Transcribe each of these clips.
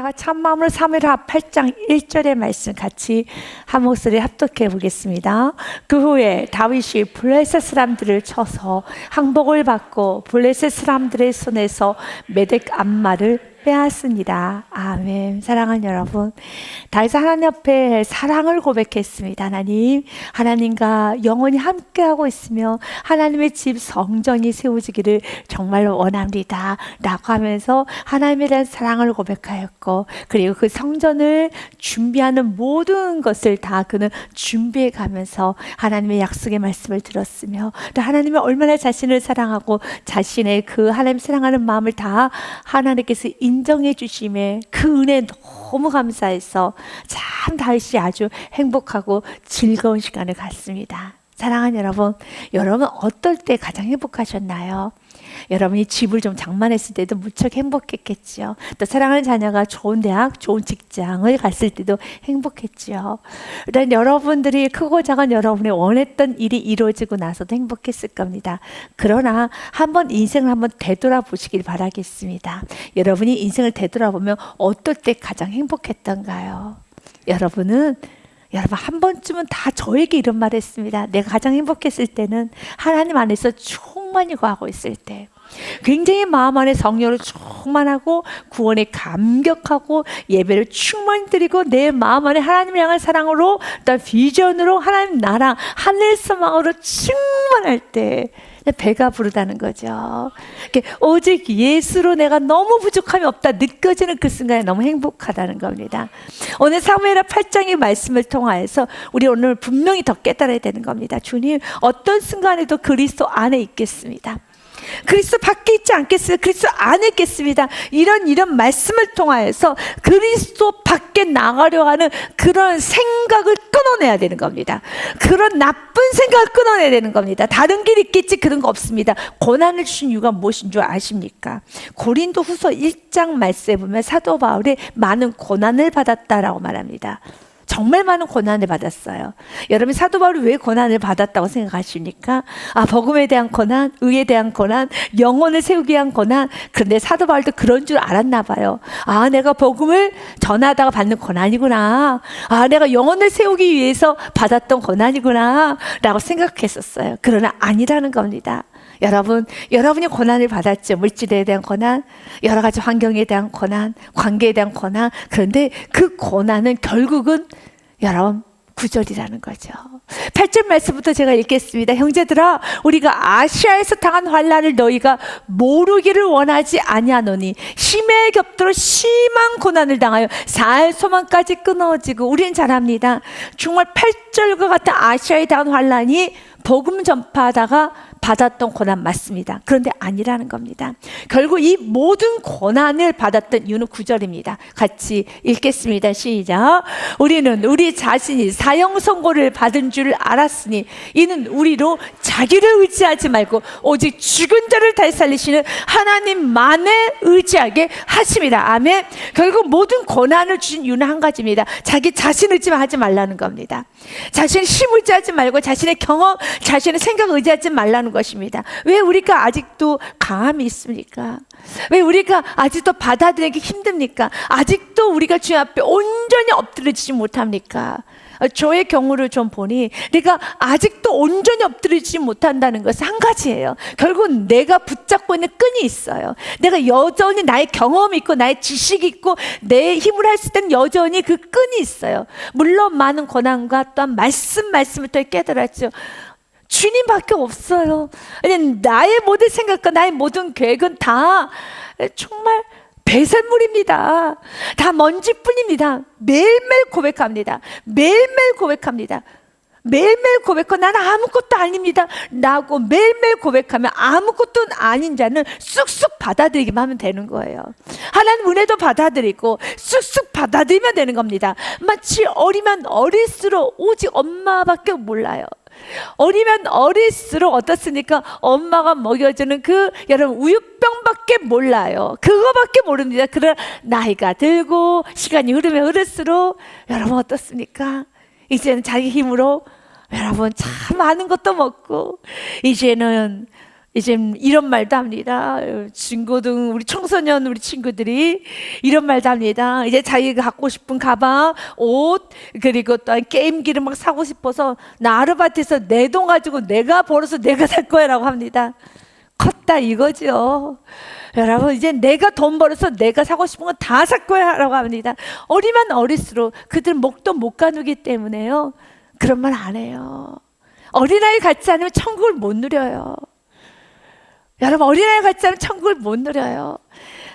다 같이 한 마음으로 사무엘하 8장 1절의 말씀 같이 한 목소리 합독해 보겠습니다. 그 후에 다윗이 블레셋 사람들을 쳐서 항복을 받고 블레셋 사람들의 손에서 메덱 암마를 빼앗습니다. 아멘. 사랑하는 여러분, 다윗은 하나님 앞에 사랑을 고백했습니다. 하나님과 영원히 함께하고 있으며 하나님의 집 성전이 세워지기를 정말로 원합니다 라고 하면서 하나님에 대한 사랑을 고백하였고, 그리고 그 성전을 준비하는 모든 것을 다 그는 준비해 가면서 하나님의 약속의 말씀을 들었으며, 또 하나님이 얼마나 자신을 사랑하고 자신의 그 하나님 사랑하는 마음을 다 하나님께서 인정해 주심에 그 은혜 너무 감사해서 참 다윗이 아주 행복하고 즐거운 시간을 갖습니다. 사랑하는 여러분, 여러분 어떨 때 가장 행복하셨나요? 여러분이 집을 좀 장만했을 때도 무척 행복했겠죠. 또 사랑하는 자녀가 좋은 대학, 좋은 직장을 갔을 때도 행복했죠. 일단 여러분들이 크고 작은 여러분이 원했던 일이 이루어지고 나서도 행복했을 겁니다. 그러나 한번 인생을 한번 되돌아보시길 바라겠습니다. 여러분이 인생을 되돌아보면 어떨 때 가장 행복했던가요? 여러분 한 번쯤은 다 저에게 이런 말을 했습니다. 내가 가장 행복했을 때는 하나님 안에서 충만히 거하고 있을 때, 굉장히 마음 안에 성령으로 충만하고 구원에 감격하고 예배를 충만히 드리고 내 마음 안에 하나님을 향한 사랑으로, 또 비전으로 하나님 나라 하늘 소망으로 충만할 때 배가 부르다는 거죠. 오직 예수로 내가 너무 부족함이 없다 느껴지는 그 순간에 너무 행복하다는 겁니다. 오늘 사무엘하 8장의 말씀을 통하여서 우리 오늘 분명히 더 깨달아야 되는 겁니다. 주님, 어떤 순간에도 그리스도 안에 있겠습니다. 그리스도 밖에 있지 않겠어요? 그리스도 안에 있겠습니다. 이런 말씀을 통하여서 그리스도 밖에 나가려 하는 그런 생각을 끊어내야 되는 겁니다. 그런 나쁜 생각을 끊어내야 되는 겁니다. 다른 길이 있겠지, 그런 거 없습니다. 고난을 주신 이유가 무엇인 줄 아십니까? 고린도 후서 1장 말씀에 보면 사도 바울이 많은 고난을 받았다라고 말합니다. 정말 많은 고난을 받았어요. 여러분, 사도 바울이 왜 고난을 받았다고 생각하십니까? 복음에 대한 고난, 의에 대한 고난, 영혼을 세우기 위한 고난. 그런데 사도 바울도 그런 줄 알았나 봐요. 내가 복음을 전하다가 받는 고난이구나. 내가 영혼을 세우기 위해서 받았던 고난이구나 라고 생각했었어요. 그러나 아니라는 겁니다. 여러분이 고난을 받았죠. 물질에 대한 고난, 여러 가지 환경에 대한 고난, 관계에 대한 고난. 그런데 그 고난은 결국은 여러분 구절이라는 거죠. 8절 말씀부터 제가 읽겠습니다. 형제들아, 우리가 아시아에서 당한 환난을 너희가 모르기를 원하지 아니하노니 심에 겹도록 심한 고난을 당하여 살 소망까지 끊어지고. 우리는 잘 압니다. 정말 8절과 같은 아시아에 당한 환난이 복음 전파하다가 받았던 고난 맞습니다. 그런데 아니라는 겁니다. 결국 이 모든 고난을 받았던 이유는 9절입니다. 같이 읽겠습니다. 시작. 우리는 우리 자신이 사형 선고를 받은 줄 알았으니 이는 우리로 자기를 의지하지 말고 오직 죽은 자를 다시 살리시는 하나님만에 의지하게 하심이라. 아멘. 결국 모든 고난을 주신 이유는 한 가지입니다. 자기 자신 의지하지 말라는 겁니다. 자신의 힘 의지하지 말고 자신의 경험, 자신의 생각 의지하지 말라는 것입니다. 왜 우리가 아직도 강함이 있습니까? 왜 우리가 아직도 받아들이기 힘듭니까? 아직도 우리가 주님 앞에 온전히 엎드려지지 못합니까? 저의 경우를 좀 보니 내가 아직도 온전히 엎드리지 못한다는 것은 한 가지예요. 결국은 내가 붙잡고 있는 끈이 있어요. 내가 여전히 나의 경험이 있고 나의 지식이 있고 내 힘을 할 수 있는 여전히 그 끈이 있어요. 물론 많은 고난과 또한 말씀을 또 깨달았죠. 주님밖에 없어요. 나의 모든 생각과 나의 모든 계획은 다 정말 배설물입니다. 다 먼지뿐입니다. 매일매일 고백합니다. 매일매일 고백합니다. 매일매일 고백하고 나는 아무것도 아닙니다 라고 매일매일 고백하면 아무것도 아닌 자는 쑥쑥 받아들이기만 하면 되는 거예요. 하나님 은혜도 받아들이고 쑥쑥 받아들이면 되는 겁니다. 마치 어리면 어릴수록 오직 엄마밖에 몰라요. 어리면 어릴수록 어떻습니까? 엄마가 먹여주는 그 여러분 우유병밖에 몰라요. 그거밖에 모릅니다. 그러나 나이가 들고 시간이 흐르면 흐를수록 여러분 어떻습니까? 이제는 자기 힘으로 여러분 참 많은 것도 먹고 이제는 이제 이런 말도 합니다. 중고등 우리 청소년 우리 친구들이 이런 말도 합니다. 이제 자기가 갖고 싶은 가방, 옷, 그리고 또 게임기를 막 사고 싶어서 나 아르바이트해서 내 돈 가지고 내가 벌어서 내가 살 거야라고 합니다. 컸다 이거죠. 여러분, 이제 내가 돈 벌어서 내가 사고 싶은 건 다 살 거야 라고 합니다. 어리면 어릴수록 그들 목도 못 가누기 때문에요, 그런 말 안 해요. 어린아이 같지 않으면 천국을 못 누려요. 여러분, 어린아이 같지 않으면 천국을 못 누려요.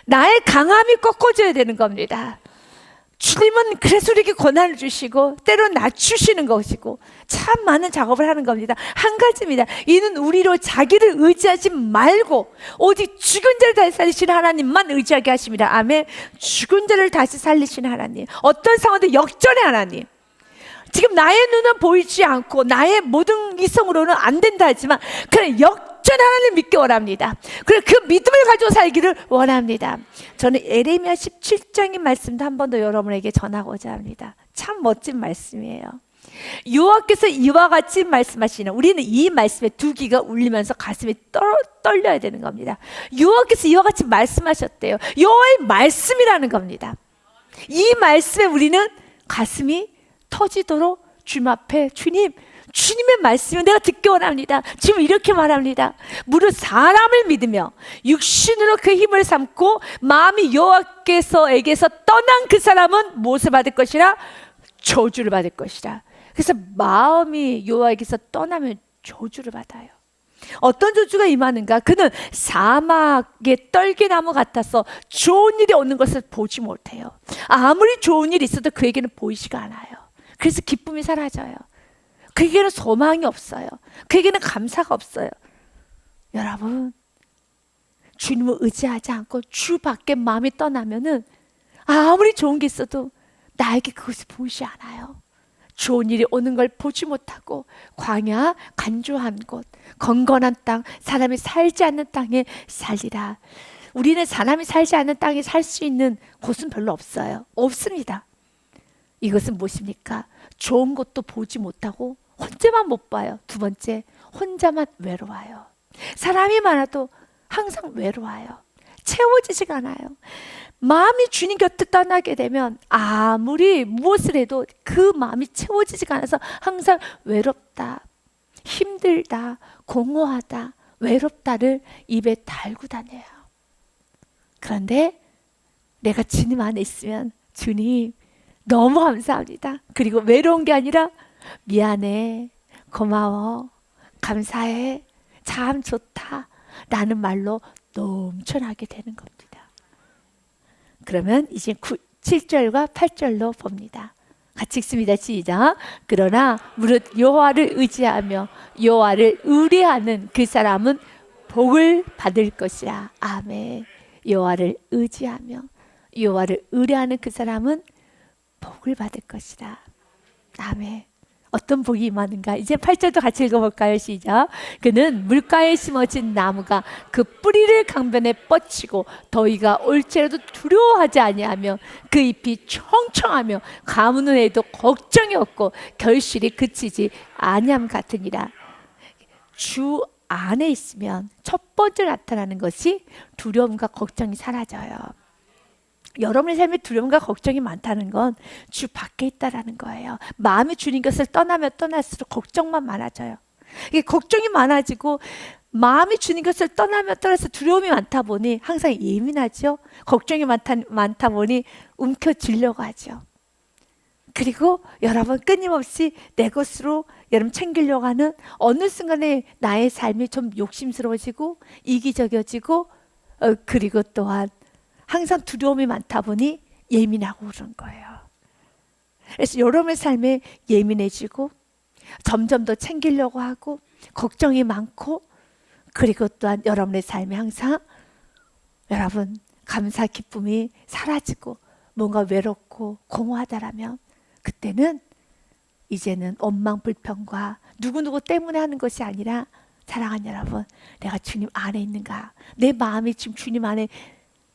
나의 강함이 꺾어줘야 되는 겁니다. 주님은 그래서 우리에게 권한을 주시고 때로 낮추시는 것이고 참 많은 작업을 하는 겁니다. 한 가지입니다. 이는 우리로 자기를 의지하지 말고 오직 죽은 자를 다시 살리시는 하나님만 의지하게 하십니다. 아멘. 죽은 자를 다시 살리시는 하나님, 어떤 상황도 역전의 하나님. 지금 나의 눈은 보이지 않고 나의 모든 이성으로는 안 된다 하지만 그냥 역전 하나님 믿기 원합니다. 그리고 그 믿음을 가지고 살기를 원합니다. 저는 에레미야 17장의 말씀도 한 번 더 여러분에게 전하고자 합니다. 참 멋진 말씀이에요. 여호와께서 이와 같이 말씀하시는, 우리는 이 말씀에 두 귀가 울리면서 가슴이 떨려야 되는 겁니다. 여호와께서 이와 같이 말씀하셨대요. 여호와의 말씀이라는 겁니다. 이 말씀에 우리는 가슴이 터지도록 주님 앞에, 주님의 말씀을 내가 듣기 원합니다. 지금 이렇게 말합니다. 무릇 사람을 믿으며 육신으로 그 힘을 삼고 마음이 여호와께서에게서 떠난 그 사람은 무엇을 받을 것이라? 저주를 받을 것이라. 그래서 마음이 여호와에게서 떠나면 저주를 받아요. 어떤 저주가 임하는가? 그는 사막의 떨기나무 같아서 좋은 일이 오는 것을 보지 못해요. 아무리 좋은 일이 있어도 그에게는 보이지가 않아요. 그래서 기쁨이 사라져요. 그에게는 소망이 없어요. 그에게는 감사가 없어요. 여러분, 주님을 의지하지 않고 주 밖에 마음이 떠나면은 아무리 좋은 게 있어도 나에게 그것이 보이지 않아요. 좋은 일이 오는 걸 보지 못하고 광야, 간조한 곳, 건건한 땅, 사람이 살지 않는 땅에 살리라. 우리는 사람이 살지 않는 땅에 살 수 있는 곳은 별로 없어요. 없습니다. 이것은 무엇입니까? 좋은 것도 보지 못하고 혼자만 못 봐요. 두 번째, 혼자만 외로워요. 사람이 많아도 항상 외로워요. 채워지지가 않아요. 마음이 주님 곁을 떠나게 되면 아무리 무엇을 해도 그 마음이 채워지지가 않아서 항상 외롭다, 힘들다, 공허하다, 외롭다를 입에 달고 다녀요. 그런데 내가 주님 안에 있으면 주님 너무 감사합니다. 그리고 외로운 게 아니라 미안해, 고마워, 감사해, 참 좋다 라는 말로 넘쳐나게 되는 겁니다. 그러면 이제 7절과 8절로 봅니다. 같이 읽습니다. 시작. 그러나 무릇 여호와를 의지하며 여호와를 의뢰하는 그 사람은 복을 받을 것이라. 아멘. 여호와를 의지하며 여호와를 의뢰하는 그 사람은 복을 받을 것이다. 아멘. 어떤 복이 임하는가? 이제 8절도 같이 읽어볼까요? 시작. 그는 물가에 심어진 나무가 그 뿌리를 강변에 뻗치고 더위가 올지라도 두려워하지 아니하며 그 잎이 청청하며 가무는 해도 걱정이 없고 결실이 그치지 아니함 같으니라. 주 안에 있으면 첫 번째 나타나는 것이 두려움과 걱정이 사라져요. 여러분의 삶에 두려움과 걱정이 많다는 건 주 밖에 있다라는 거예요. 마음이 주님 것을 떠나면 떠날수록 걱정만 많아져요. 이게 걱정이 많아지고 마음이 주님 것을 떠나면 떠나서 두려움이 많다 보니 항상 예민하죠. 걱정이 많다 보니 움켜쥐려고 하죠. 그리고 여러분 끊임없이 내 것으로 여러분 챙기려고 하는 어느 순간에 나의 삶이 좀 욕심스러워지고 이기적이어지고 그리고 또한 항상 두려움이 많다 보니 예민하고 그런 거예요. 그래서 여러분의 삶에 예민해지고 점점 더 챙기려고 하고 걱정이 많고 그리고 또한 여러분의 삶에 항상 여러분 감사 기쁨이 사라지고 뭔가 외롭고 공허하다라면 그때는 이제는 원망 불평과 누구누구 때문에 하는 것이 아니라 사랑하는 여러분, 내가 주님 안에 있는가? 내 마음이 지금 주님 안에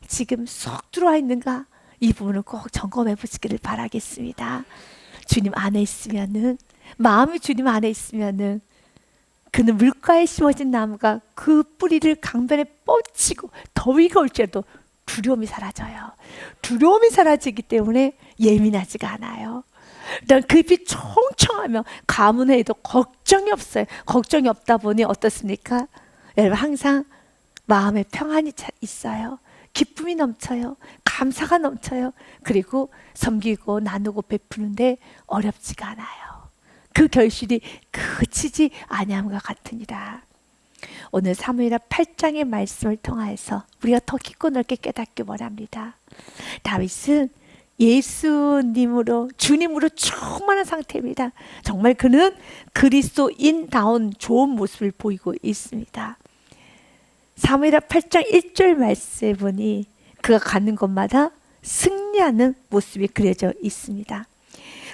지금 쏙 들어와 있는가? 이 부분을 꼭 점검해 보시기를 바라겠습니다. 주님 안에 있으면은, 마음이 주님 안에 있으면은 그는 물가에 심어진 나무가 그 뿌리를 강변에 뻗치고 더위가 올지라도 두려움이 사라져요. 두려움이 사라지기 때문에 예민하지가 않아요. 그 잎이 총총하며 가뭄에도 걱정이 없어요. 걱정이 없다 보니 어떻습니까? 여러분 항상 마음에 평안이 있어요. 기쁨이 넘쳐요. 감사가 넘쳐요. 그리고 섬기고 나누고 베푸는데 어렵지가 않아요. 그 결실이 그치지 아니함과 같으니라. 오늘 사무엘하 8장의 말씀을 통하여서 우리가 더 깊고 넓게 깨닫기 원합니다. 다윗은 예수님으로 주님으로 충만한 상태입니다. 정말 그는 그리스도인다운 좋은 모습을 보이고 있습니다. 사무엘하 8장 1절 말씀에 보니 그가 가는 곳마다 승리하는 모습이 그려져 있습니다.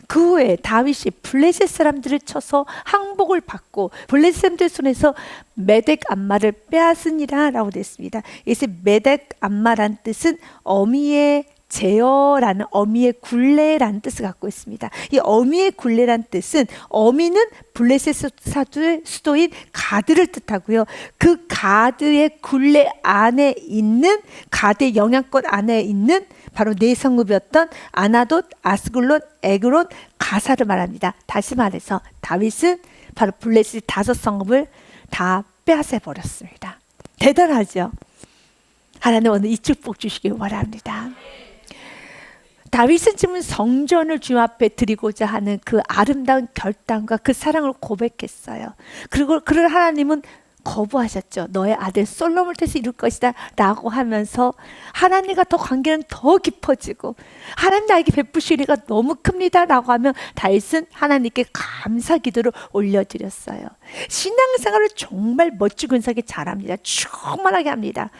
그 후에 다윗이 블레셋 사람들을 쳐서 항복을 받고 블레셋 사람들 손에서 메덱 암마를 빼앗으니라 라고 됐습니다. 이것이 메덱 암마란 뜻은 어미의 제어라는 어미의 굴레라는 뜻을 갖고 있습니다. 이 어미의 굴레라는 뜻은 어미는 블레셋 사두의 수도인 가드를 뜻하고요. 그 가드의 굴레 안에 있는 가드의 영향권 안에 있는 바로 네 성읍이었던 아나돗, 아스글론, 에그론, 가사를 말합니다. 다시 말해서 다윗은 바로 블레셋 5성읍을 다 빼앗아 버렸습니다. 대단하죠? 하나님 오늘 이 축복 주시기 바랍니다. 다윗은 지금 성전을 주님 앞에 드리고자 하는 그 아름다운 결단과 그 사랑을 고백했어요. 그리고 그를 하나님은 거부하셨죠. 너의 아들 솔로몬을 통해서 이룰 것이다 라고 하면서 하나님과 더 관계는 더 깊어지고 하나님 나에게 베푸시리가 너무 큽니다 라고 하면 다윗은 하나님께 감사 기도를 올려드렸어요. 신앙생활을 정말 멋지고 근사하게 잘합니다. 충만하게 합니다.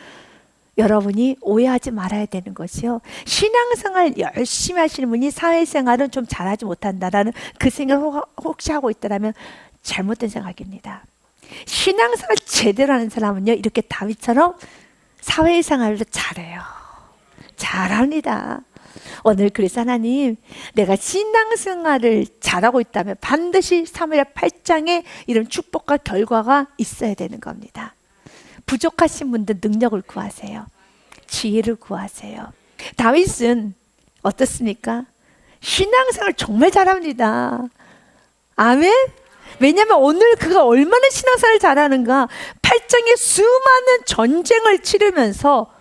여러분이 오해하지 말아야 되는 것이요. 신앙생활 열심히 하시는 분이 사회생활은 좀 잘하지 못한다라는 그 생각을 혹시 하고 있다면 잘못된 생각입니다. 신앙생활 제대로 하는 사람은요, 이렇게 다윗처럼 사회생활도 잘해요. 잘합니다. 오늘 그래서 하나님, 내가 신앙생활을 잘하고 있다면 반드시 사무엘 8장에 이런 축복과 결과가 있어야 되는 겁니다. 부족하신 분들 능력을 구하세요. 지혜를 구하세요. 다윗은 어떻습니까? 신앙생활 정말 잘합니다. 아멘? 왜냐하면 오늘 그가 얼마나 신앙생활을 잘하는가. 8장에 수많은 전쟁을 치르면서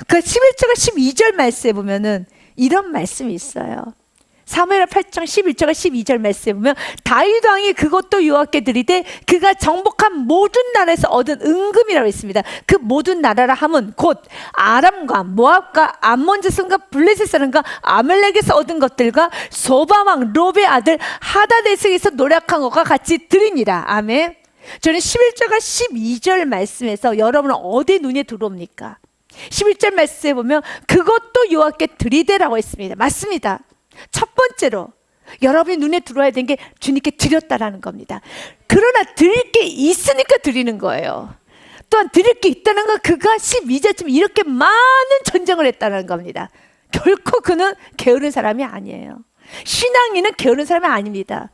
그 11절과 12절 말씀에 보면은 이런 말씀이 있어요. 사무엘하 8장 11절과 12절 말씀에 보면 다윗 왕이 그것도 여호와께 드리되 그가 정복한 모든 나라에서 얻은 은금이라고 있습니다. 그 모든 나라라 함은 곧 아람과 모압과 암몬 자손과 블레셋 사람과 아말렉에서 얻은 것들과 소바 왕 롭의 아들 하다데스에서 노력한 것과 같이 드리니라. 아멘. 저는 11절과 12절 말씀에서 여러분은 어디 눈에 들어옵니까? 11절 말씀에 보면 그것도 여호와께 드리되라고 했습니다. 맞습니다. 첫 번째로 여러분이 눈에 들어와야 되는 게 주님께 드렸다라는 겁니다. 그러나 드릴 게 있으니까 드리는 거예요. 또한 드릴 게 있다는 건 그가 12절쯤 이렇게 많은 전쟁을 했다는 겁니다. 결코 그는 게으른 사람이 아니에요. 신앙인은 게으른 사람이 아닙니다.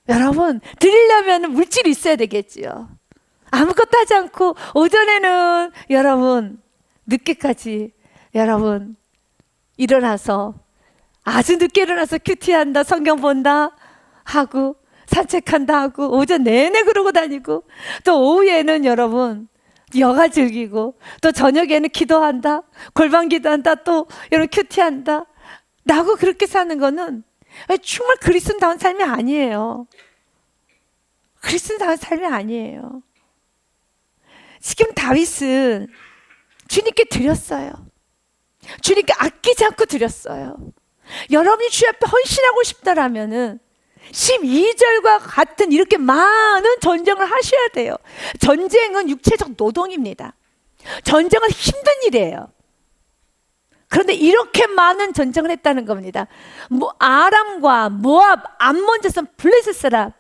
여러분, 드리려면 물질이 있어야 되겠지요. 아무것도 하지 않고 오전에는 여러분 늦게까지 여러분 일어나서 아주 늦게 일어나서 큐티한다, 성경 본다 하고 산책한다 하고 오전 내내 그러고 다니고 또 오후에는 여러분 여가 즐기고 또 저녁에는 기도한다, 골방 기도한다, 또 여러분 큐티한다 라고 그렇게 사는 거는 정말 그리스도인다운 삶이 아니에요. 그리스도인다운 삶이 아니에요. 지금 다윗은 주님께 드렸어요. 주님께 아끼지 않고 드렸어요. 여러분이 주 앞에 헌신하고 싶다라면은 12절과 같은 이렇게 많은 전쟁을 하셔야 돼요. 전쟁은 육체적 노동입니다. 전쟁은 힘든 일이에요. 그런데 이렇게 많은 전쟁을 했다는 겁니다. 아람과 모압, 암몬 자손, 블레셋 사람,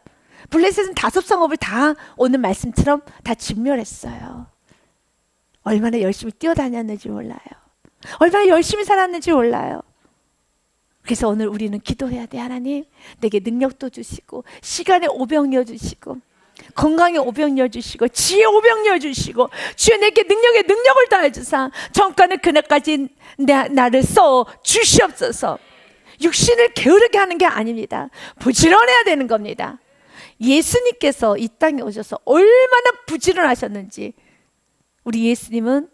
블레셋은 5성읍을 다 오늘 말씀처럼 다 진멸했어요. 얼마나 열심히 뛰어다녔는지 몰라요. 얼마나 열심히 살았는지 몰라요. 그래서 오늘 우리는 기도해야 돼. 하나님, 내게 능력도 주시고 시간에 오병이어 주시고 건강에 오병이어 주시고 지혜 오병이어 주시고 주여 내게 능력에 능력을 더해 주사 정가는 그날까지 나를 써 주시옵소서. 육신을 게으르게 하는 게 아닙니다. 부지런해야 되는 겁니다. 예수님께서 이 땅에 오셔서 얼마나 부지런하셨는지, 우리 예수님은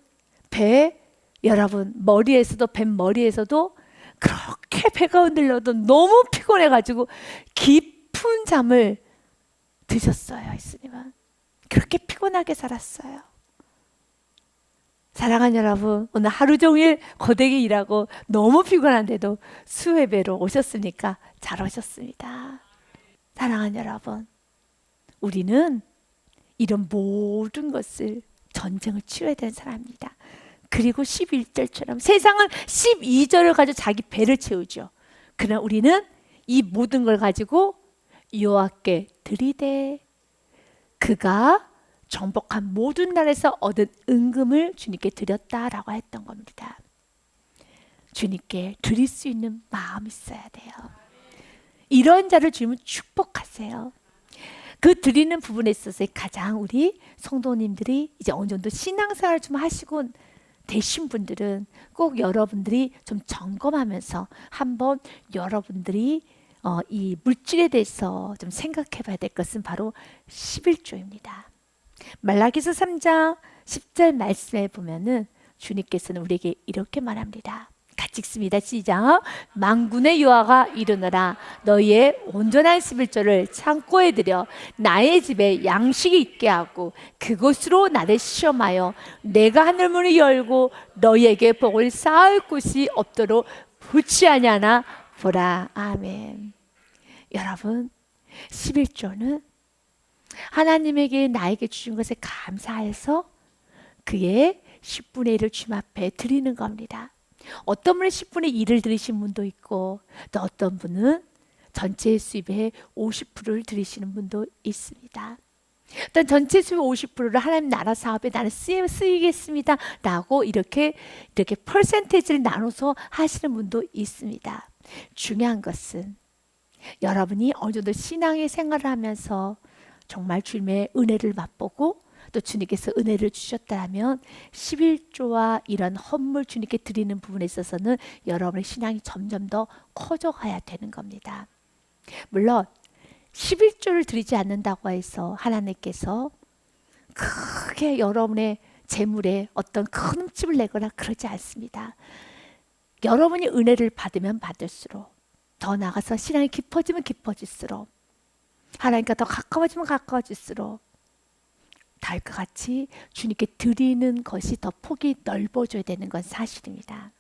여러분 머리에서도 뱀 머리에서도 그렇게 배가 흔들려도 너무 피곤해가지고 깊은 잠을 드셨어요. 예수님은 그렇게 피곤하게 살았어요. 사랑하는 여러분, 오늘 하루 종일 고되게 일하고 너무 피곤한데도 수혜배로 오셨으니까 잘 오셨습니다. 사랑하는 여러분, 우리는 이런 모든 것을 전쟁을 치러야 되는 사람입니다. 그리고 11절처럼 세상은 12절을 가지고 자기 배를 채우죠. 그러나 우리는 이 모든 걸 가지고 여호와께 드리되 그가 정복한 모든 날에서 얻은 은금을 주님께 드렸다라고 했던 겁니다. 주님께 드릴 수 있는 마음이 있어야 돼요. 이런 자를 주님은 축복하세요. 그 드리는 부분에 있어서 가장 우리 성도님들이 이제 어느 정도 신앙생활을 좀 하시고 되신 분들은 꼭 여러분들이 좀 점검하면서 한번 여러분들이 이 물질에 대해서 좀 생각해 봐야 될 것은 바로 11조입니다. 말라기서 3장 10절 말씀에 보면은 주님께서는 우리에게 이렇게 말합니다. 같이 읽습니다. 시작. 만군의 여호와가 이르노라 너희의 온전한 11조를 창고에 들여 나의 집에 양식이 있게 하고 그곳으로 나를 시험하여 내가 하늘 문을 열고 너희에게 복을 쌓을 곳이 없도록 붙이하냐나 보라. 아멘. 여러분, 11조는 하나님에게 나에게 주신 것에 감사해서 그의 10분의 1을 주님 앞에 드리는 겁니다. 어떤 분은 10분의 1을 드리신 분도 있고 또 어떤 분은 전체 수입의 50%를 드리시는 분도 있습니다. 일단 전체 수입의 50%를 하나님 나라 사업에 나는 쓰이겠습니다 라고 이렇게 퍼센테이지를 나눠서 하시는 분도 있습니다. 중요한 것은 여러분이 어느 정도 신앙의 생활을 하면서 정말 주님의 은혜를 맛보고 또 주님께서 은혜를 주셨다면 11조와 이런 헌물 주님께 드리는 부분에 있어서는 여러분의 신앙이 점점 더 커져가야 되는 겁니다. 물론 11조를 드리지 않는다고 해서 하나님께서 크게 여러분의 재물에 어떤 큰 흠집을 내거나 그러지 않습니다. 여러분이 은혜를 받으면 받을수록 더 나아가서 신앙이 깊어지면 깊어질수록 하나님과 더 가까워지면 가까워질수록 다윗과 같이 주님께 드리는 것이 더 폭이 넓어져야 되는 건 사실입니다.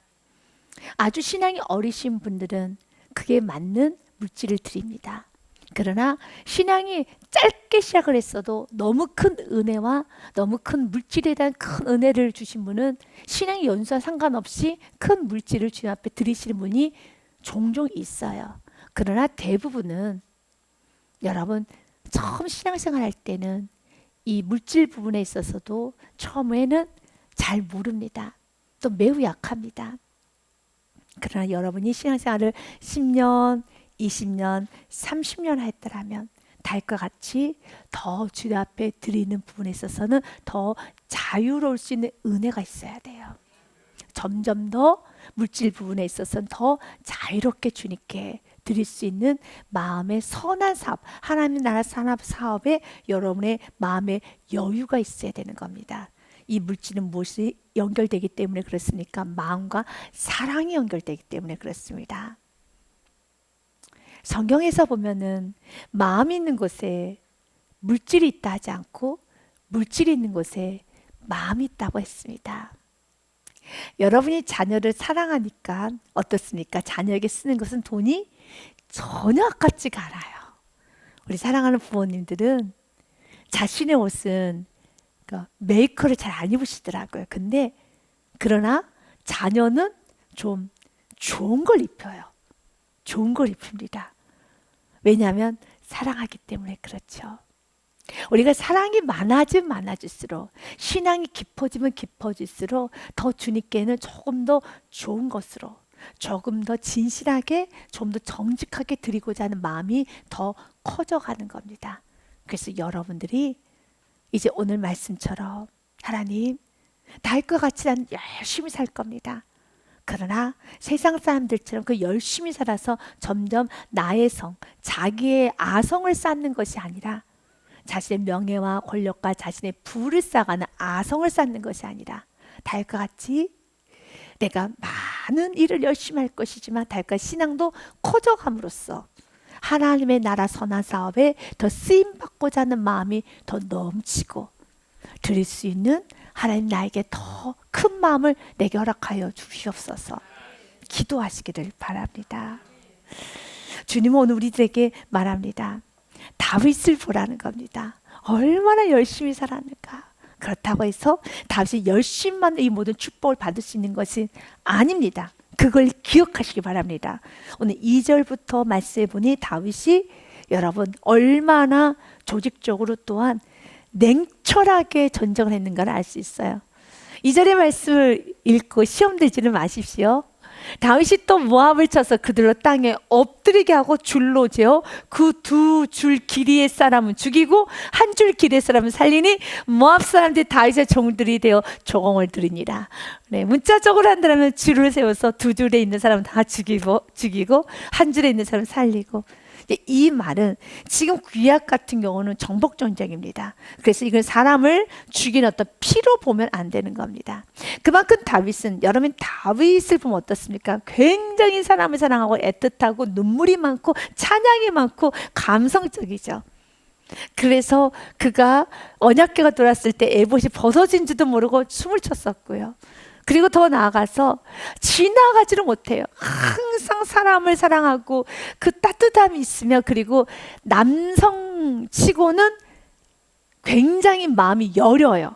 아주 신앙이 어리신 분들은 그에 맞는 물질을 드립니다. 그러나 신앙이 짧게 시작을 했어도 너무 큰 은혜와 너무 큰 물질에 대한 큰 은혜를 주신 분은 신앙의 연수와 상관없이 큰 물질을 주님 앞에 드리시는 분이 종종 있어요. 그러나 대부분은 여러분 처음 신앙생활 할 때는 이 물질 부분에 있어서도 처음에는 잘 모릅니다. 또 매우 약합니다. 그러나 여러분이 신앙생활을 10년, 20년, 30년 했더라면 다윗과 같이 더 주님 앞에 드리는 부분에 있어서는 더 자유로울 수 있는 은혜가 있어야 돼요. 점점 더 물질 부분에 있어서는 더 자유롭게 주님께 드릴 수 있는 마음의 선한 사업, 하나님 나라 산업 사업에 여러분의 마음의 여유가 있어야 되는 겁니다. 이 물질은 무엇이 연결되기 때문에 그렇습니까? 마음과 사랑이 연결되기 때문에 그렇습니다. 성경에서 보면은 마음이 있는 곳에 물질이 있다 하지 않고 물질이 있는 곳에 마음이 있다고 했습니다. 여러분이 자녀를 사랑하니까 어떻습니까? 자녀에게 쓰는 것은 돈이 전혀 아깝지가 않아요. 우리 사랑하는 부모님들은 자신의 옷은 메이커를 잘 안 입으시더라고요. 근데 그러나 자녀는 좀 좋은 걸 입혀요. 좋은 걸 입힙니다. 왜냐하면 사랑하기 때문에 그렇죠. 우리가 사랑이 많아지면 많아질수록 신앙이 깊어지면 깊어질수록 더 주님께는 조금 더 좋은 것으로 조금 더 진실하게 좀 더 정직하게 드리고자 하는 마음이 더 커져가는 겁니다. 그래서 여러분들이 이제 오늘 말씀처럼 하나님, 다윗과 같이 난 열심히 살 겁니다. 그러나 세상 사람들처럼 그 열심히 살아서 점점 나의 성, 자기의 아성을 쌓는 것이 아니라 자신의 명예와 권력과 자신의 부를 쌓아가는 아성을 쌓는 것이 아니라 다윗과 같이 내가 많은 일을 열심히 할 것이지만 다윗과 신앙도 커져감으로써 하나님의 나라 선한 사업에 더 쓰임받고자 하는 마음이 더 넘치고 드릴 수 있는 하나님 나에게 더 큰 마음을 내게 허락하여 주시옵소서. 기도하시기를 바랍니다. 주님은 오늘 우리들에게 말합니다. 다윗을 보라는 겁니다. 얼마나 열심히 살았는가. 그렇다고 해서 다윗이 열심히만 이 모든 축복을 받을 수 있는 것은 아닙니다. 그걸 기억하시기 바랍니다. 오늘 2절부터 말씀해 보니 다윗이 여러분 얼마나 조직적으로 또한 냉철하게 전쟁을 했는가를 알 수 있어요. 2절의 말씀을 읽고 시험 들지는 마십시오. 다윗이 또 모압을 쳐서 그들로 땅에 엎드리게 하고 줄로 재어 그 두 줄 길이의 사람은 죽이고 한 줄 길이의 사람은 살리니 모압 사람들이 다윗의 종들이 되어 조공을 들으니라. 네, 문자적으로 한다면 줄을 세워서 두 줄에 있는 사람은 다 죽이고 한 줄에 있는 사람은 살리고. 이 말은 지금 구약 같은 경우는 정복 전쟁입니다. 그래서 이걸 사람을 죽인 어떤 피로 보면 안 되는 겁니다. 그만큼 다윗은 여러분 다윗을 보면 어떻습니까? 굉장히 사람을 사랑하고 애틋하고 눈물이 많고 찬양이 많고 감성적이죠. 그래서 그가 언약궤가 돌았을 때 에봇이 벗어진지도 모르고 춤을 췄었고요. 그리고 더 나아가서 지나가지를 못해요. 항상 사람을 사랑하고 그 따뜻함이 있으며 그리고 남성치고는 굉장히 마음이 여려요.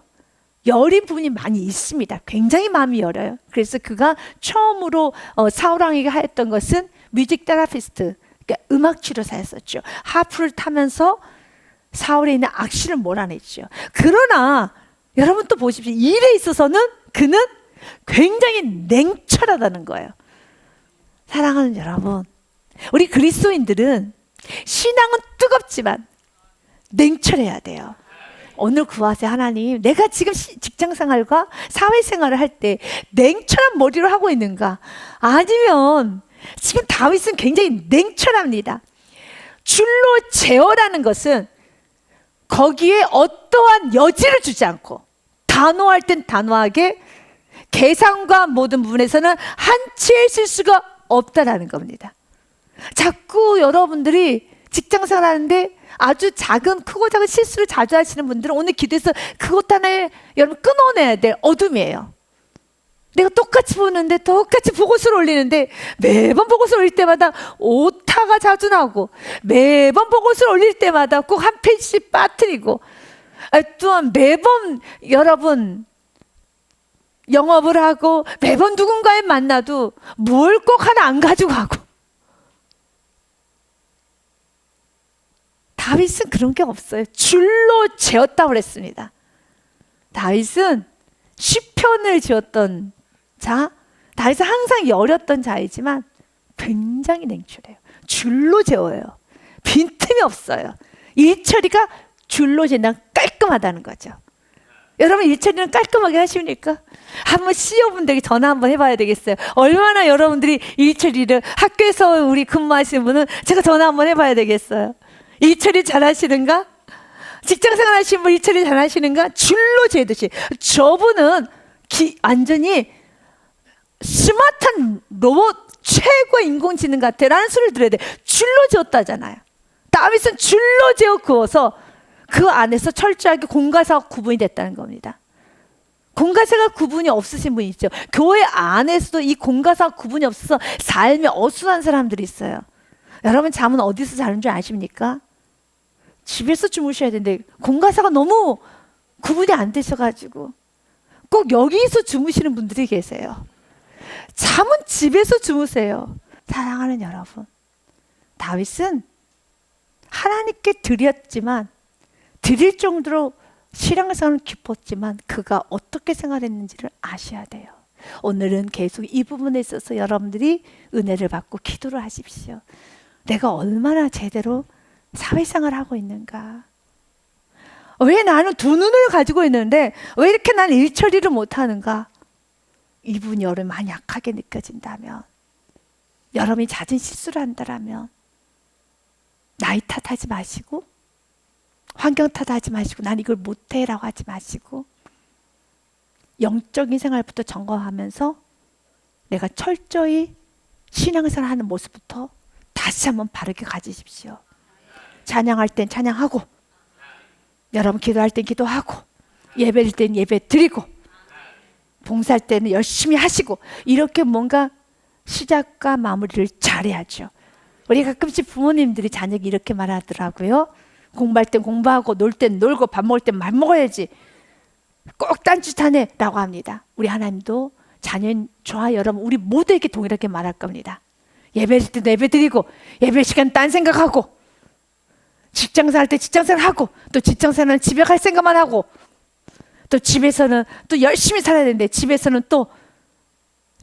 여린 부분이 많이 있습니다. 굉장히 마음이 여려요. 그래서 그가 처음으로 사울왕에게 하였던 것은 뮤직 테라피스트, 그러니까 음악 치료사였었죠. 하프를 타면서 사울에 있는 악신을 몰아냈죠. 그러나 여러분 또 보십시오. 일에 있어서는 그는 굉장히 냉철하다는 거예요. 사랑하는 여러분, 우리 그리스도인들은 신앙은 뜨겁지만 냉철해야 돼요. 오늘 구하세요. 하나님, 내가 지금 직장생활과 사회생활을 할 때 냉철한 머리로 하고 있는가? 아니면 지금 다윗은 굉장히 냉철합니다. 줄로 제어라는 것은 거기에 어떠한 여지를 주지 않고 단호할 땐 단호하게, 계산과 모든 부분에서는 한치의 실수가 없다라는 겁니다. 자꾸 여러분들이 직장생활 하는데 아주 크고 작은 실수를 자주 하시는 분들은 오늘 기도해서 그것 하나에 여러분 끊어내야 될 어둠이에요. 내가 똑같이 보는데 똑같이 보고서를 올리는데 매번 보고서 올릴 때마다 오타가 자주 나고 매번 보고서 올릴 때마다 꼭 한 페이지씩 빠뜨리고, 또한 매번 여러분 영업을 하고 매번 누군가에 만나도 뭘 꼭 하나 안 가지고 가고. 다윗은 그런 게 없어요. 줄로 재었다고 그랬습니다. 다윗은 시편을 지었던 자, 다윗은 항상 여렸던 자이지만 굉장히 냉철해요. 줄로 재어요. 빈틈이 없어요. 일처리가 줄로 재나 깔끔하다는 거죠. 여러분 일처리는 깔끔하게 하십니까? 한번 CEO분들에게 전화 한번 해봐야 되겠어요. 얼마나 여러분들이 일처리를, 학교에서 우리 근무하시는 분은 제가 전화 한번 해봐야 되겠어요. 일처리 잘하시는가? 직장생활 하시는 분 일처리 잘하시는가? 줄로 재듯이. 저분은 완전히 스마트한 로봇, 최고의 인공지능 같아 라는 소리를 들어야 돼. 줄로 재었다잖아요. 다윗은 줄로 재어 구워서 그 안에서 철저하게 공과사가 구분이 됐다는 겁니다. 공과사가 구분이 없으신 분이 있죠. 교회 안에서도 이 공과사가 구분이 없어서 삶이 어수선한 사람들이 있어요. 여러분 잠은 어디서 자는 줄 아십니까? 집에서 주무셔야 되는데 공과사가 너무 구분이 안 되셔가지고 꼭 여기서 주무시는 분들이 계세요. 잠은 집에서 주무세요. 사랑하는 여러분, 다윗은 하나님께 드렸지만, 드릴 정도로 신앙생활은 깊었지만 그가 어떻게 생활했는지를 아셔야 돼요. 오늘은 계속 이 부분에 있어서 여러분들이 은혜를 받고 기도를 하십시오. 내가 얼마나 제대로 사회생활을 하고 있는가? 왜 나는 두 눈을 가지고 있는데 왜 이렇게 나는 일 처리를 못하는가? 이분이 여러분 많이 약하게 느껴진다면, 여러분이 잦은 실수를 한다라면 나이 탓하지 마시고, 환경 탓하지 마시고, 난 이걸 못해라고 하지 마시고, 영적인 생활부터 점검하면서 내가 철저히 신앙생활 하는 모습부터 다시 한번 바르게 가지십시오. 찬양할 땐 찬양하고, 여러분 기도할 땐 기도하고, 예배일 땐 예배 드리고, 봉사할 때는 열심히 하시고, 이렇게 뭔가 시작과 마무리를 잘해야죠. 우리 가끔씩 부모님들이 자녀에게 이렇게 말하더라고요. 공부할 땐 공부하고, 놀 땐 놀고, 밥 먹을 땐 밥 먹어야지. 꼭 딴짓하네 라고 합니다. 우리 하나님도 자녀인 저와 여러분, 우리 모두에게 동일하게 말할 겁니다. 예배일 때도 예배 드리고, 예배 시간 딴 생각하고, 직장생활 할 때 직장생활 하고, 또 직장생활은 집에 갈 생각만 하고, 또 집에서는 또 열심히 살아야 되는데 집에서는 또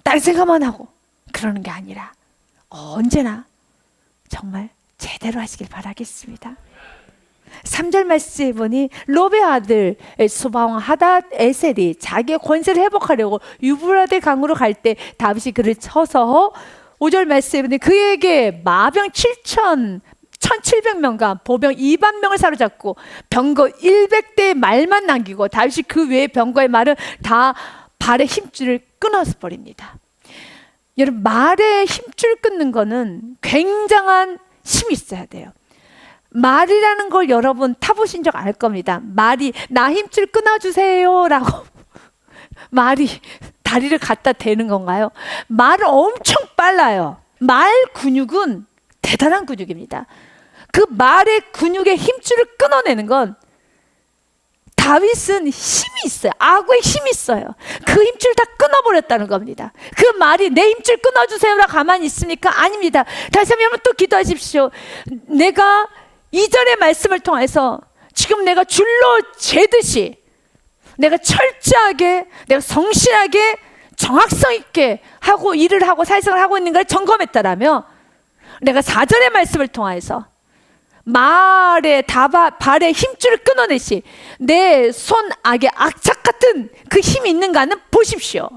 딴 생각만 하고, 그러는 게 아니라 언제나 정말 제대로 하시길 바라겠습니다. 3절 말씀에 보니 롭의 아들 소바왕 하닷 에셀이 자기의 권세를 회복하려고 유브라데 강으로 갈 때 다윗이 그를 쳐서, 5절 말씀에 보니 그에게 마병 1700명과 보병 2만 명을 사로잡고 병거 100대의 말만 남기고 다윗이 그 외의 병거의 말은 다 발의 힘줄을 끊어서 버립니다. 여러분, 말의 힘줄 끊는 거는 굉장한 힘이 있어야 돼요. 말이라는 걸 여러분 타보신 적 알 겁니다. 말이 나 힘줄 끊어주세요 라고 말이 다리를 갖다 대는 건가요? 말은 엄청 빨라요. 말 근육은 대단한 근육입니다. 그 말의 근육의 힘줄을 끊어내는 건, 다윗은 힘이 있어요. 악의 힘이 있어요. 그 힘줄 다 끊어버렸다는 겁니다. 그 말이 내 힘줄 끊어주세요라 가만히 있습니까? 아닙니다. 다시 한번 또 기도하십시오. 내가 2절의 말씀을 통해서 지금 내가 줄로 재듯이 내가 철저하게, 내가 성실하게 정확성 있게 하고 일을 하고 사회생활을 하고 있는가를 점검했다라면, 내가 4절의 말씀을 통해서 말의 발의 힘줄을 끊어내시 내 손 악의 악착 같은 그 힘이 있는가는 보십시오.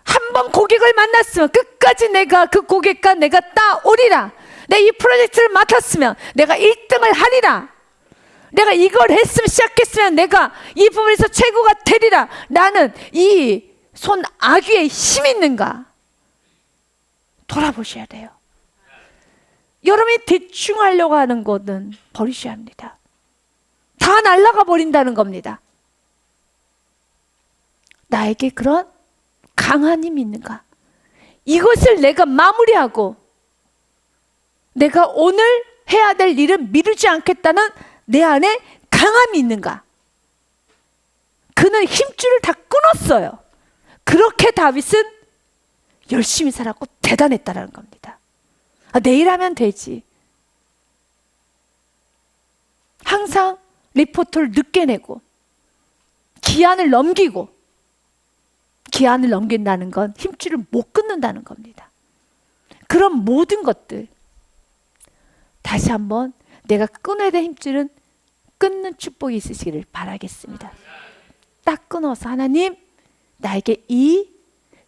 한 번 고객을 만났으면 끝까지 내가 그 고객과 내가 따오리라. 내 이 프로젝트를 맡았으면 내가 1등을 하리라. 내가 이걸 했으면, 시작했으면 내가 이 부분에서 최고가 되리라. 나는 이 손 악위에 힘이 있는가 돌아보셔야 돼요. 여러분이 대충 하려고 하는 것은 버리셔야 합니다. 다 날아가 버린다는 겁니다. 나에게 그런 강한 힘이 있는가? 이것을 내가 마무리하고 내가 오늘 해야 될 일을 미루지 않겠다는 내 안에 강함이 있는가? 그는 힘줄을 다 끊었어요. 그렇게 다윗은 열심히 살았고 대단했다는 겁니다. 내일 하면 되지. 항상 리포트를 늦게 내고 기한을 넘기고, 기한을 넘긴다는 건 힘줄을 못 끊는다는 겁니다. 그런 모든 것들 다시 한번 내가 끊어야 될 힘줄은 끊는 축복이 있으시기를 바라겠습니다. 딱 끊어서 하나님, 나에게 이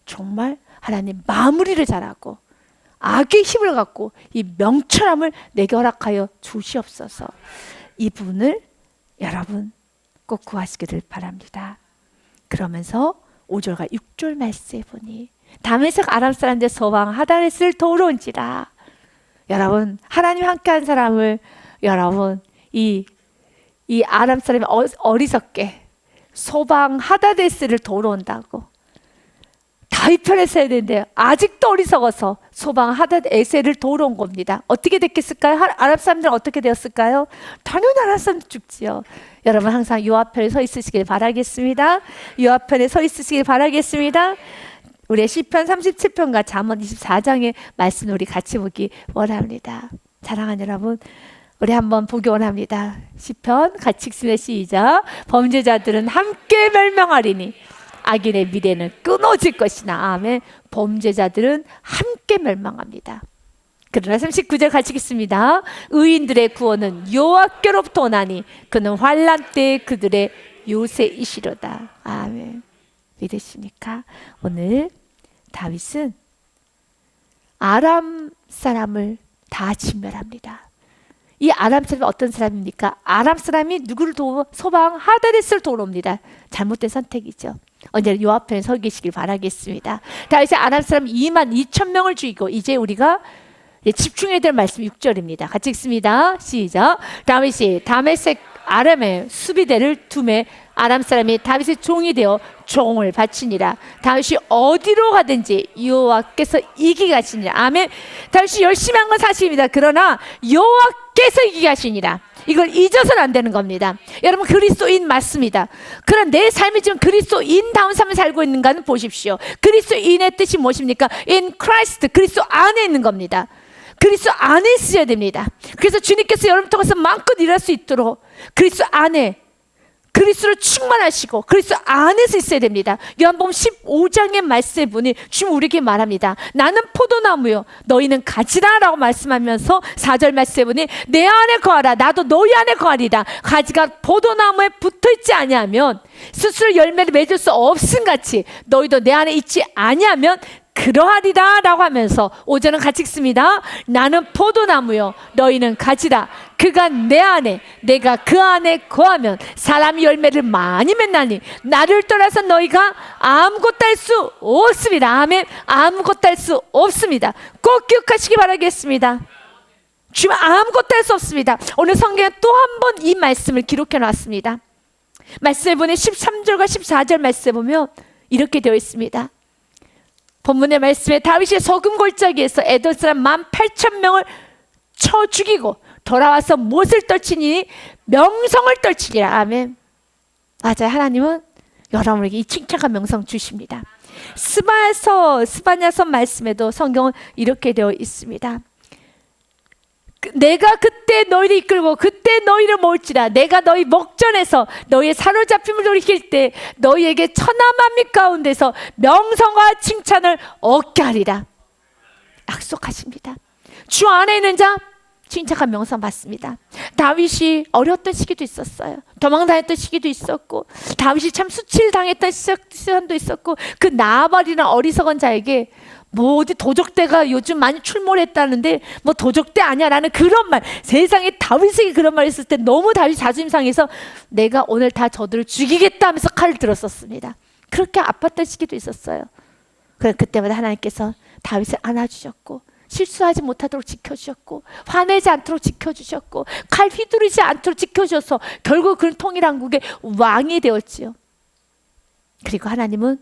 정말 하나님 마무리를 잘하고 악의 힘을 갖고 이 명철함을 내게 허락하여 주시옵소서. 이 부분을 여러분 꼭 구하시기를 바랍니다. 그러면서 5절과 6절 말씀에 보니 다메섹 아람 사람들 소방 하다렛을 도우러온지라. 여러분, 하나님 함께한 사람을 여러분 이 아람 사람이 어리석게 소방 하다데스를 도우러온다고 다윗 편에서 해야 되는데 아직도 어리석어서 소방 하닷에셀을 도우러 온 겁니다. 어떻게 됐겠을까요? 아랍 사람들은 어떻게 되었을까요? 당연히 아랍 사람들 죽지요. 여러분 항상 요압 편에 서 있으시길 바라겠습니다. 요압 편에 서 있으시길 바라겠습니다. 우리 시편 37편과 잠언 24장의 말씀을 우리 같이 보기 원합니다. 사랑하는 여러분, 우리 한번 보기 원합니다. 시편 같이 읽습니다. 시작. 범죄자들은 함께 멸망하리니 악인의 미래는 끊어질 것이나. 아멘. 범죄자들은 함께 멸망합니다. 그러나 39절 같이 읽습니다. 의인들의 구원은 여호와께로부터 오나니 그는 환난 때에 그들의 요새이시로다. 아멘. 믿으십니까? 오늘 다윗은 아람 사람을 다 진멸합니다. 이 아람 사람이 어떤 사람입니까? 아람 사람이 누구를 도우? 소방 하다레스를 도우러 옵니다. 잘못된 선택이죠. 언제나 요 앞에 서 계시길 바라겠습니다. 다윗이 아람 사람 22,000명을 죽이고 이제 우리가 집중해야 될 말씀 6절입니다. 같이 읽습니다. 시작. 다윗이 다메섹 아람의 수비대를 두매 아람 사람이 다윗의 종이 되어 종을 바치니라. 다윗이 어디로 가든지 여호와께서 이기게 하시니라. 아멘. 다윗이 열심히 한 건 사실입니다. 그러나 여호와께서 이기게 하시니라. 이걸 잊어서는 안 되는 겁니다. 여러분 그리스도인 맞습니다. 그러나 내 삶이 지금 그리스도인다운 삶을 살고 있는가는 보십시오. 그리스도인의 뜻이 무엇입니까? In Christ, 그리스도 안에 있는 겁니다. 그리스도 안에 있어야 됩니다. 그래서 주님께서 여러분 통해서 마음껏 일할 수 있도록 그리스도 안에 그리스도로 충만하시고 그리스도 안에서 있어야 됩니다. 요한복음 15장의 말씀에 보니 주님 우리에게 말합니다. 나는 포도나무요 너희는 가지라 라고 말씀하면서 4절 말씀에 보니 내 안에 거하라 나도 너희 안에 거하리라. 가지가 포도나무에 붙어있지 아니하면 스스로 열매를 맺을 수 없음같이 너희도 내 안에 있지 아니하면 그러하리라 라고 하면서 5절은 같이 읽습니다. 나는 포도나무요 너희는 가지라. 그가 내 안에 내가 그 안에 거하면 사람이 열매를 많이 맺나니 나를 떠나서 너희가 아무것도 할 수 없습니다. 아멘. 아무것도 할 수 없습니다. 꼭 기억하시기 바라겠습니다. 주님 아무것도 할 수 없습니다. 오늘 성경에 또 한 번 이 말씀을 기록해 놨습니다. 말씀에 보니 13절과 14절 말씀에 보면 이렇게 되어 있습니다. 본문의 말씀에 다윗이 소금 골짜기에서 에돔 사람 18,000명을 쳐 죽이고 돌아와서 못을 떨치니 명성을 떨치니라. 아멘. 맞아요. 하나님은 여러분에게 이 칭찬과 명성 주십니다. 스바냐서 말씀에도 성경은 이렇게 되어 있습니다. 내가 그때 너희를 이끌고 그때 너희를 모을지라. 내가 너희 목전에서 너희의 사로잡힘을 돌이킬 때 너희에게 천하만민 가운데서 명성과 칭찬을 얻게 하리라. 약속하십니다. 주 안에 있는 자 칭찬과 명성 받습니다. 다윗이 어려웠던 시기도 있었어요. 도망다녔던 시기도 있었고 다윗이 참 수치당했던 시간도 있었고 그 나발이나 어리석은 자에게 뭐 어디 도적대가 요즘 많이 출몰했다는데 뭐 도적대 아니야 라는 그런 말, 세상에 다윗에게 그런 말 했을 때 너무 다윗이 자존심 상해서 내가 오늘 다 저들을 죽이겠다 하면서 칼을 들었었습니다. 그렇게 아팠던 시기도 있었어요. 그래 그때마다 하나님께서 다윗을 안아주셨고 실수하지 못하도록 지켜주셨고 화내지 않도록 지켜주셨고 칼 휘두르지 않도록 지켜주셔서 결국 그는 통일왕국의 왕이 되었지요. 그리고 하나님은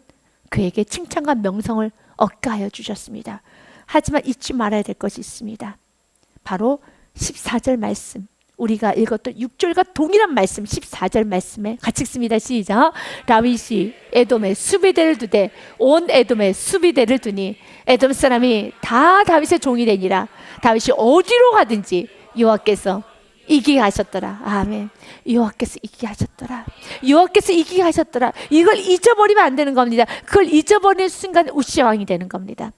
그에게 칭찬과 명성을 얻게 하여 주셨습니다. 하지만 잊지 말아야 될 것이 있습니다. 바로 14절 말씀, 우리가 읽었던 6절과 동일한 말씀 14절 말씀에 같이 읽습니다. 시작. 다윗이 에돔의 수비대를 두되 온 에돔의 수비대를 두니 에돔 사람이 다 다윗의 종이 되니라. 다윗이 어디로 가든지 여호와께서 이기게 하셨더라. 아멘. 여호와께서 이기게 하셨더라. 여호와께서 이기게 하셨더라. 이걸 잊어버리면 안 되는 겁니다. 그걸 잊어버리는 순간 우시아 왕이 되는 겁니다.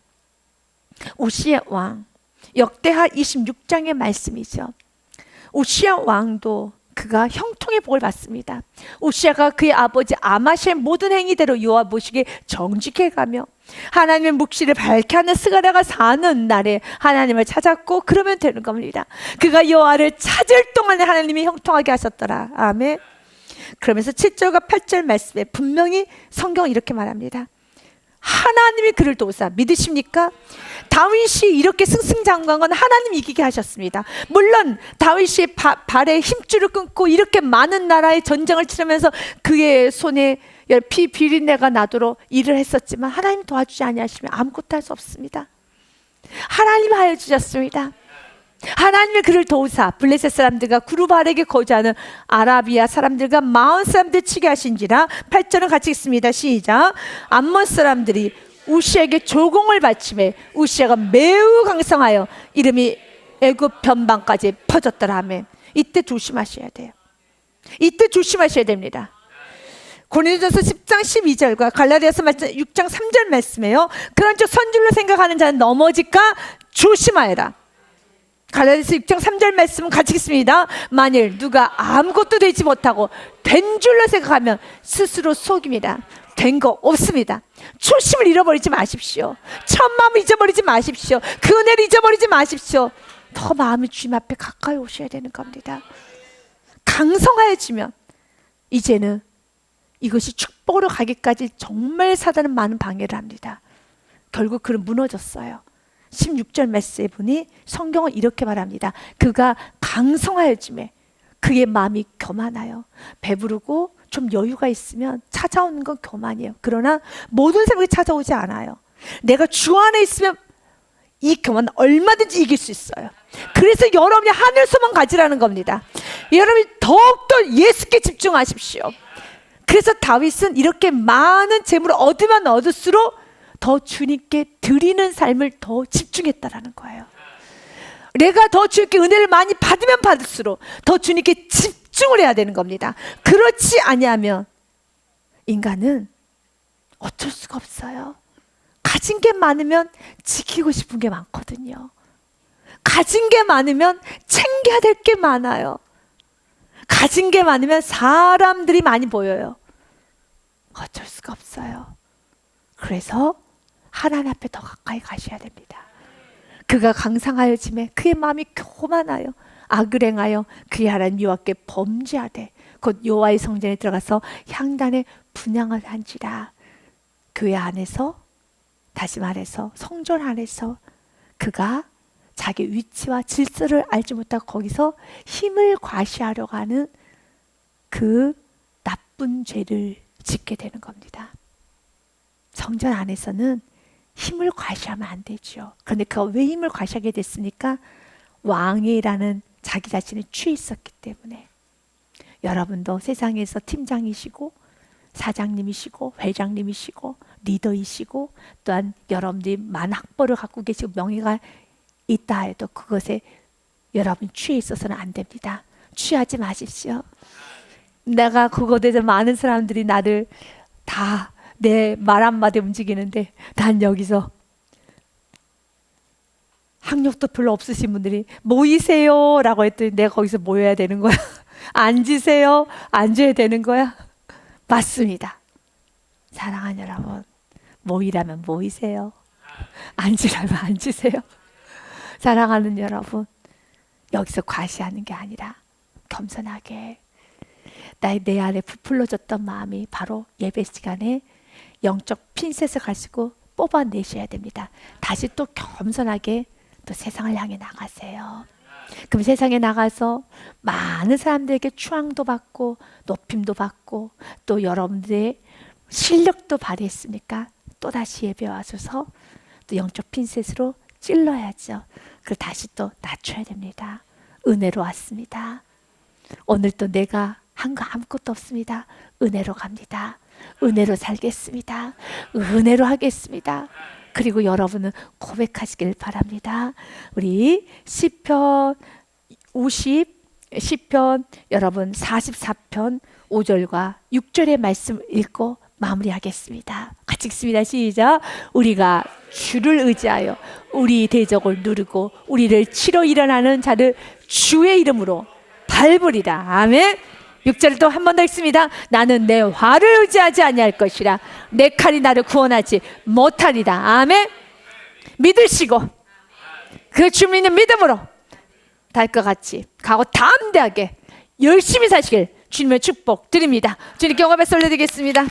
우시아 왕, 역대하 26장의 말씀이죠. 우시아 왕도 그가 형통의 복을 받습니다. 우시아가 그의 아버지 아마시의 모든 행위대로 여호와 보시기에 정직해 가며 하나님의 묵시를 밝게 하는 스가랴가 사는 날에 하나님을 찾았고 그러면 되는 겁니다. 그가 여호와를 찾을 동안에 하나님이 형통하게 하셨더라. 아멘. 그러면서 7절과 8절 말씀에 분명히 성경은 이렇게 말합니다. 하나님이 그를 도우사. 믿으십니까? 다윗이 이렇게 승승장구한 건 하나님이 이기게 하셨습니다. 물론 다윗이 발에 힘줄을 끊고 이렇게 많은 나라의 전쟁을 치르면서 그의 손에 피 비린내가 나도록 일을 했었지만 하나님 도와주지 아니하시면 아무것도 할 수 없습니다. 하나님 하여 주셨습니다. 하나님이 그를 도우사 블레셋 사람들과 구르바알에게 거주하는 아라비아 사람들과 마온 사람들 치게 하신지라. 8절은 같이 읽습니다. 시작. 암몬 사람들이 우시아에게 조공을 바치매 우시아가 매우 강성하여 이름이 애굽 변방까지 퍼졌더라. 아멘. 이때 조심하셔야 돼요. 이때 조심하셔야 됩니다. 고린도전서 10장 12절과 갈라디아서 6장 3절 말씀이에요. 그런 즉 선줄로 생각하는 자는 넘어질까 조심하여라. 갈라디아서 6장 3절 말씀은 같이 읽습니다. 만일 누가 아무것도 되지 못하고 된 줄로 생각하면 스스로 속입니다. 된 거 없습니다. 초심을 잃어버리지 마십시오. 첫 마음을 잊어버리지 마십시오. 그 은혜를 잊어버리지 마십시오. 더 마음이 주님 앞에 가까이 오셔야 되는 겁니다. 강성하여지면 이제는 이것이 축복으로 가기까지 정말 사단은 많은 방해를 합니다. 결국 그는 무너졌어요. 16절 말씀에 보니 성경은 이렇게 말합니다. 그가 강성하여짐에 그의 마음이 교만하여. 배부르고 좀 여유가 있으면 찾아오는 건 교만이에요. 그러나 모든 사람이 찾아오지 않아요. 내가 주 안에 있으면 이 교만은 얼마든지 이길 수 있어요. 그래서 여러분이 하늘 소망 가지라는 겁니다. 여러분이 더욱더 예수께 집중하십시오. 그래서 다윗은 이렇게 많은 재물을 얻으면 얻을수록 더 주님께 드리는 삶을 더 집중했다라는 거예요. 내가 더 주님께 은혜를 많이 받으면 받을수록 더 주님께 집중을 해야 되는 겁니다. 그렇지 아니하면 인간은 어쩔 수가 없어요. 가진 게 많으면 지키고 싶은 게 많거든요. 가진 게 많으면 챙겨야 될 게 많아요. 가진 게 많으면 사람들이 많이 보여요. 어쩔 수가 없어요. 그래서 하나님 앞에 더 가까이 가셔야 됩니다. 그가 강상하여짐에 그의 마음이 교만하여 악을 행하여 그의 하나님 여호와께 범죄하되 곧 여호와의 성전에 들어가서 향단에 분향을 한지라. 교회 안에서, 다시 말해서 성전 안에서 그가 자기 위치와 질서를 알지 못하고 거기서 힘을 과시하려고 하는 그 나쁜 죄를 짓게 되는 겁니다. 성전 안에서는 힘을 과시하면 안 되죠. 그런데 그가 왜 힘을 과시하게 됐습니까? 왕이라는 자기 자신에 취해 있었기 때문에. 여러분도 세상에서 팀장이시고 사장님이시고 회장님이시고 리더이시고 또한 여러분들이 많은 학벌을 갖고 계시고 명예가 있다 해도 그것에 여러분이 취해 있어서는 안 됩니다. 취하지 마십시오. 내가 그거에 대해서 많은 사람들이 나를 다 내 말 한마디 움직이는데 난 여기서 학력도 별로 없으신 분들이 모이세요 라고 했더니 내가 거기서 모여야 되는 거야. 앉으세요. 앉아야 되는 거야. 맞습니다. 사랑하는 여러분, 모이라면 모이세요. 앉으라면 앉으세요. 사랑하는 여러분, 여기서 과시하는 게 아니라 겸손하게 내 안에 부풀러졌던 마음이 바로 예배 시간에 영적 핀셋을 가지고 뽑아내셔야 됩니다. 다시 또 겸손하게 또 세상을 향해 나가세요. 그럼 세상에 나가서 많은 사람들에게 추앙도 받고 높임도 받고 또 여러분들의 실력도 발휘했으니까 또다시 예배 와셔서 또 영적 핀셋으로 찔러야죠. 그걸 다시 또 낮춰야 됩니다. 은혜로 왔습니다. 오늘 또 내가 한 거 아무것도 없습니다. 은혜로 갑니다. 은혜로 살겠습니다. 은혜로 하겠습니다. 그리고 여러분은 고백하시길 바랍니다. 우리 시편 여러분 44편 5절과 6절의 말씀 읽고 마무리하겠습니다. 같이 읽습니다. 시작. 우리가 주를 의지하여 우리 대적을 누르고 우리를 치러 일어나는 자를 주의 이름으로 밟으리라. 아멘. 6절을 또 한 번 더 읽습니다. 나는 내 활을 의지하지 아니할 것이라. 내 칼이 나를 구원하지 못하리라. 아멘. 믿으시고 그 주 믿는 믿음으로 달과 같이 가고 담대하게 열심히 사시길 주님의 축복 드립니다. 주님께 영광 박수 올려드리겠습니다.